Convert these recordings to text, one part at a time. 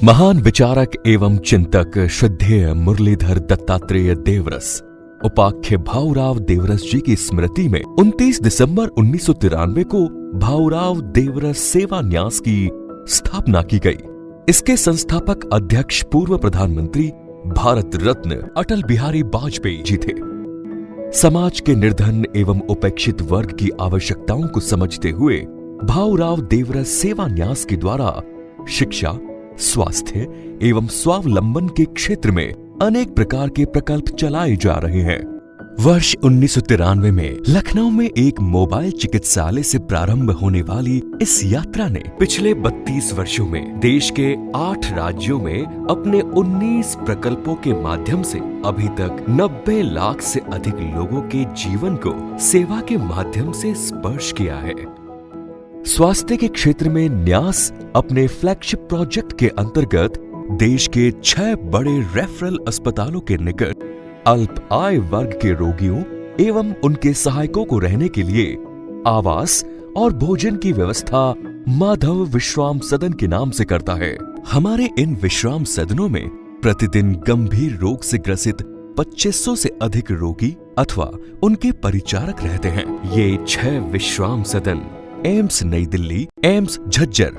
महान विचारक एवं चिंतक श्रद्धेय मुरलीधर दत्तात्रेय देवरस उपाख्य भाऊराव देवरस जी की स्मृति में 29 दिसंबर 1993 को भाऊराव देवरस सेवा न्यास की स्थापना की गई। इसके संस्थापक अध्यक्ष पूर्व प्रधानमंत्री भारत रत्न अटल बिहारी वाजपेयी जी थे। समाज के निर्धन एवं उपेक्षित वर्ग की आवश्यकताओं को समझते हुए भाऊराव देवरस सेवा न्यास के द्वारा शिक्षा, स्वास्थ्य एवं स्वावलंबन के क्षेत्र में अनेक प्रकार के प्रकल्प चलाए जा रहे हैं। वर्ष 1993 में लखनऊ में एक मोबाइल चिकित्सालय से प्रारंभ होने वाली इस यात्रा ने पिछले 32 वर्षों में देश के 8 राज्यों में अपने 19 प्रकल्पों के माध्यम से अभी तक 90 लाख से अधिक लोगों के जीवन को सेवा के माध्यम से स्पर्श किया है। स्वास्थ्य के क्षेत्र में न्यास अपने फ्लैगशिप प्रोजेक्ट के अंतर्गत देश के 6 बड़े रेफरल अस्पतालों के निकट अल्प आय वर्ग के रोगियों एवं उनके सहायकों को रहने के लिए आवास और भोजन की व्यवस्था माधव विश्राम सदन के नाम से करता है। हमारे इन विश्राम सदनों में प्रतिदिन गंभीर रोग से ग्रसित 2500 से अधिक रोगी अथवा उनके परिचारक रहते हैं। ये 6 विश्राम सदन एम्स नई Delhi, AIIMS Jhajjar,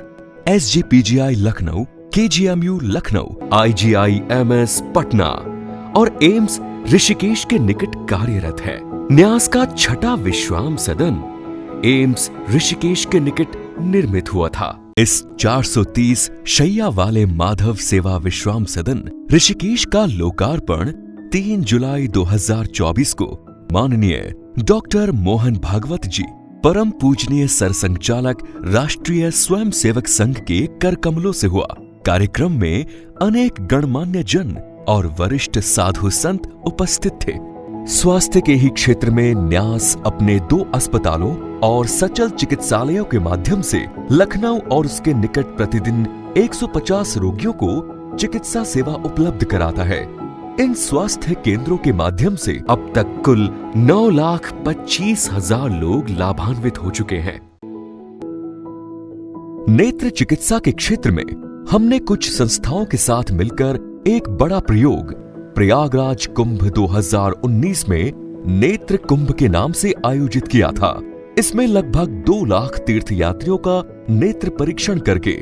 SGPGI Lucknow, KGMU Lucknow, IGIMS Patna और एम्स ऋषिकेश के निकट कार्यरत है। न्यास का 6वां विश्राम सदन एम्स ऋषिकेश के निकट निर्मित हुआ था। इस 430 शैया वाले माधव सेवा विश्राम सदन ऋषिकेश का लोकार्पण 3 जुलाई 2024 को माननीय डॉक्टर मोहन भागवत जी, परम पूजनीय सरसंघचालक राष्ट्रीय स्वयंसेवक संघ के कर कमलों से हुआ। कार्यक्रम में अनेक गणमान्य जन और वरिष्ठ साधु संत उपस्थित थे। स्वास्थ्य के ही क्षेत्र में न्यास अपने 2 अस्पतालों और सचल चिकित्सालयों के माध्यम से लखनऊ और उसके निकट प्रतिदिन 150 रोगियों को चिकित्सा सेवा उपलब्ध कराता है। इन स्वास्थ्य केंद्रों के माध्यम से अब तक कुल 9,25,000 लोग लाभान्वित हो चुके हैं। नेत्र चिकित्सा के क्षेत्र में हमने कुछ संस्थाओं के साथ मिलकर एक बड़ा प्रयोग प्रयागराज कुंभ 2019 में नेत्र कुंभ के नाम से आयोजित किया था। इसमें लगभग 2 लाख तीर्थयात्रियों का नेत्र परीक्षण करके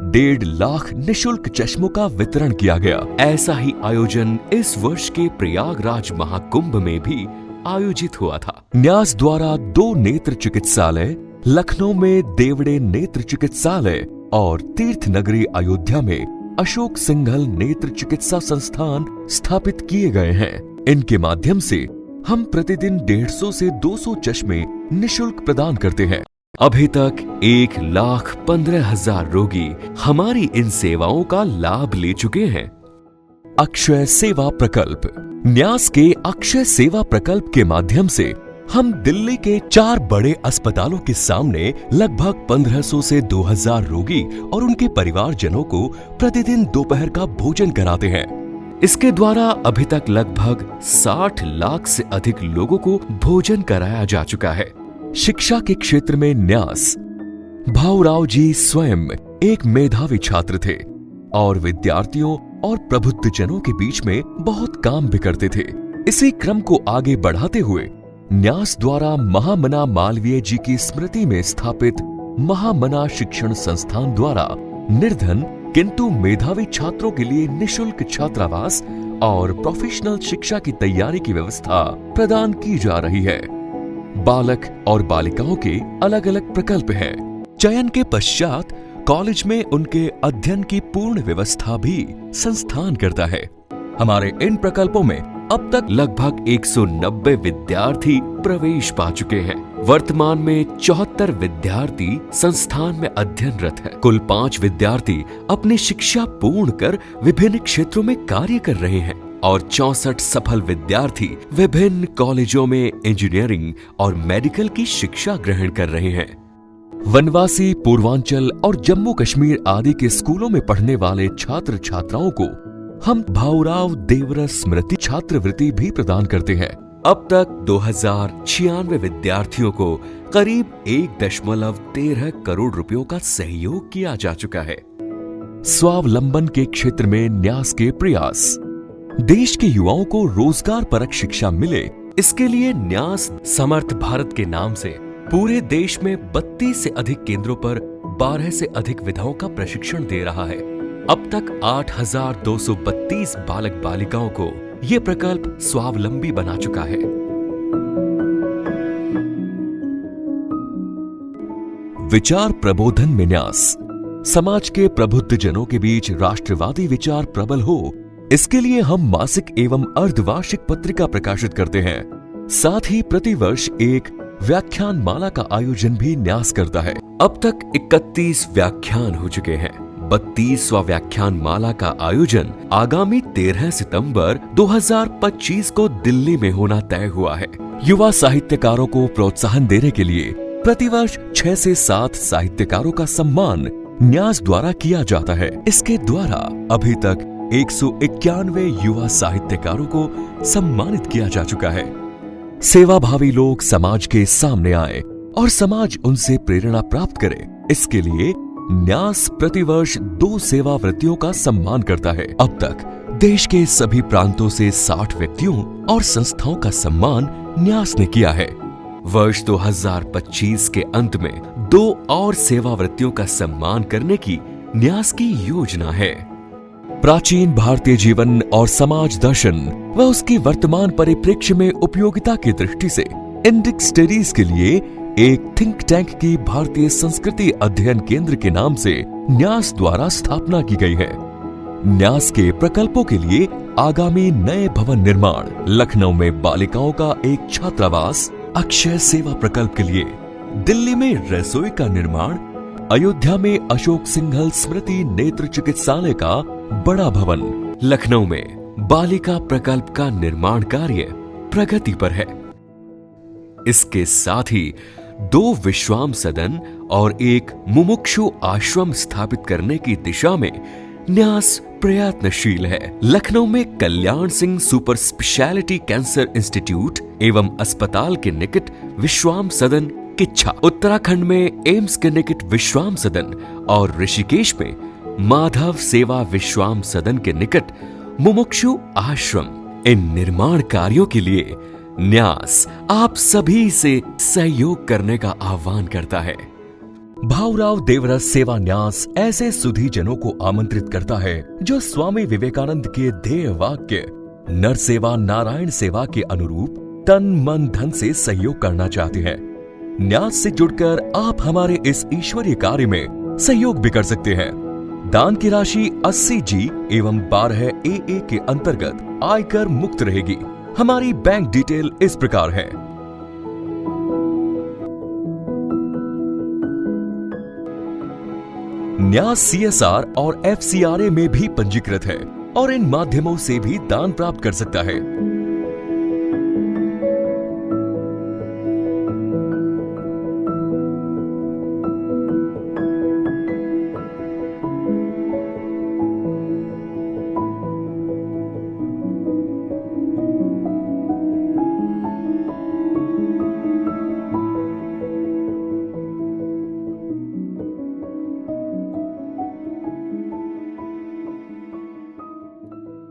1.5 लाख निशुल्क चश्मों का वितरण किया गया। ऐसा ही आयोजन इस वर्ष के प्रयागराज महाकुंभ में भी आयोजित हुआ था। न्यास द्वारा 2 नेत्र चिकित्सालय लखनऊ में देवड़े नेत्र चिकित्सालय और तीर्थ नगरी अयोध्या में अशोक सिंघल नेत्र चिकित्सा संस्थान स्थापित किए गए हैं। इनके माध्यम से हम प्रतिदिन 150 से 200 चश्मे निशुल्क प्रदान करते हैं। अभी तक 1,15,000 रोगी हमारी इन सेवाओं का लाभ ले चुके हैं। अक्षय सेवा प्रकल्प न्यास के अक्षय सेवा प्रकल्प के माध्यम से हम दिल्ली के 4 बड़े अस्पतालों के सामने लगभग 1500 से 2000 रोगी और उनके परिवारजनों को प्रतिदिन दोपहर का भोजन कराते हैं। इसके द्वारा अभी तक लगभग 60 लाख से अधिक लोगों को भोजन कराया जा चुका है। शिक्षा के क्षेत्र में न्यास भाऊराव जी स्वयं एक मेधावी छात्र थे और विद्यार्थियों और प्रबुद्धजनों के बीच में बहुत काम भी करते थे। इसी क्रम को आगे बढ़ाते हुए न्यास द्वारा महामना मालवीय जी की स्मृति में स्थापित महामना शिक्षण संस्थान द्वारा निर्धन किंतु मेधावी छात्रों के लिए निशुल्क छात्रावास और प्रोफेशनल शिक्षा की तैयारी की व्यवस्था प्रदान की जा रही है। बालक और बालिकाओं के अलग अलग प्रकल्प हैं। चयन के पश्चात कॉलेज में उनके अध्ययन की पूर्ण व्यवस्था भी संस्थान करता है। हमारे इन प्रकल्पों में अब तक लगभग 190 विद्यार्थी प्रवेश पा चुके हैं। वर्तमान में 74 विद्यार्थी संस्थान में अध्ययनरत हैं। कुल 5 विद्यार्थी अपनी शिक्षा पूर्ण कर विभिन्न क्षेत्रों में कार्य कर रहे हैं और 64 सफल विद्यार्थी विभिन्न कॉलेजों में इंजीनियरिंग और मेडिकल की शिक्षा ग्रहण कर रहे हैं। वनवासी पूर्वांचल और जम्मू कश्मीर आदि के स्कूलों में पढ़ने वाले छात्र छात्राओं को हम भाऊराव देवरस स्मृति छात्रवृत्ति भी प्रदान करते हैं। अब तक 2096 विद्यार्थियों को करीब 1.13 करोड़ रुपयों का सहयोग किया जा चुका है। स्वावलंबन के क्षेत्र में न्यास के प्रयास। देश के युवाओं को रोजगार परक शिक्षा मिले, इसके लिए न्यास समर्थ भारत के नाम से पूरे देश में 32 से अधिक केंद्रों पर 12 से अधिक विधाओं का प्रशिक्षण दे रहा है। अब तक 8,232 बालक बालिकाओं को ये प्रकल्प स्वावलंबी बना चुका है। विचार प्रबोधन में न्यास। समाज के प्रबुद्ध जनों के बीच राष्ट्रवादी विचार प्रबल हो, इसके लिए हम मासिक एवं अर्धवार्षिक पत्रिका प्रकाशित करते हैं। साथ ही प्रतिवर्ष एक व्याख्यान माला का आयोजन भी न्यास करता है। अब तक 31 व्याख्यान हो चुके हैं। 32वां व्याख्यान माला का आयोजन आगामी 13 सितंबर 2025 को दिल्ली में होना तय हुआ है। युवा साहित्यकारों को प्रोत्साहन देने के लिए प्रतिवर्ष 6 से 7 साहित्यकारों का सम्मान न्यास द्वारा किया जाता है। इसके द्वारा अभी तक 191 युवा साहित्यकारों को सम्मानित किया जा चुका है। सेवाभावी लोग समाज के सामने आए और समाज उनसे प्रेरणा प्राप्त करे, इसके लिए न्यास प्रतिवर्ष 2 सेवावृत्तियों का सम्मान करता है। अब तक देश के सभी प्रांतों से 60 व्यक्तियों और संस्थाओं का सम्मान न्यास ने किया है। वर्ष 2025 के अंत में 2 और सेवावृत्तियों का सम्मान करने की न्यास की योजना है। प्राचीन भारतीय जीवन और समाज दर्शन व उसकी वर्तमान परिप्रेक्ष्य में उपयोगिता की दृष्टि से इंडिक स्टडीज के लिए एक थिंक टैंक की भारतीय संस्कृति अध्ययन केंद्र के नाम से न्यास द्वारा स्थापना की गई है। न्यास के प्रकल्पों के लिए आगामी नए भवन निर्माण, लखनऊ में बालिकाओं का एक छात्रावास, अक्षय सेवा प्रकल्प के लिए दिल्ली में रसोई का निर्माण, अयोध्या में अशोक सिंघल स्मृति नेत्र चिकित्सालय का बड़ा भवन, लखनऊ में बालिका प्रकल्प का निर्माण कार्य प्रगति पर है। इसके साथ ही 2 विश्राम सदन और एक मुमुक्षु आश्रम स्थापित करने की दिशा में न्यास प्रयत्नशील है। लखनऊ में Kalyan Singh super speciality cancer institute एवं अस्पताल के निकट विश्राम सदन किच्छा, उत्तराखंड में एम्स के निकट विश्राम सदन और ऋषिकेश में माधव सेवा विश्राम सदन के निकट मुमुक्षु आश्रम। इन निर्माण कार्यों के लिए न्यास आप सभी से सहयोग करने का आह्वान करता है। भाऊराव देवरस सेवा न्यास ऐसे सुधी जनों को आमंत्रित करता है जो स्वामी विवेकानंद के ध्येय वाक्य नर सेवा नारायण सेवा के अनुरूप तन मन धन से सहयोग करना चाहते हैं। न्यास से जुड़कर आप हमारे इस ईश्वरीय कार्य में सहयोग भी कर सकते हैं। दान की राशि 80G एवं 12 AA के अंतर्गत आयकर मुक्त रहेगी। हमारी बैंक डिटेल इस प्रकार है। न्यास CSR और FCRA में भी पंजीकृत है और इन माध्यमों से भी दान प्राप्त कर सकता है।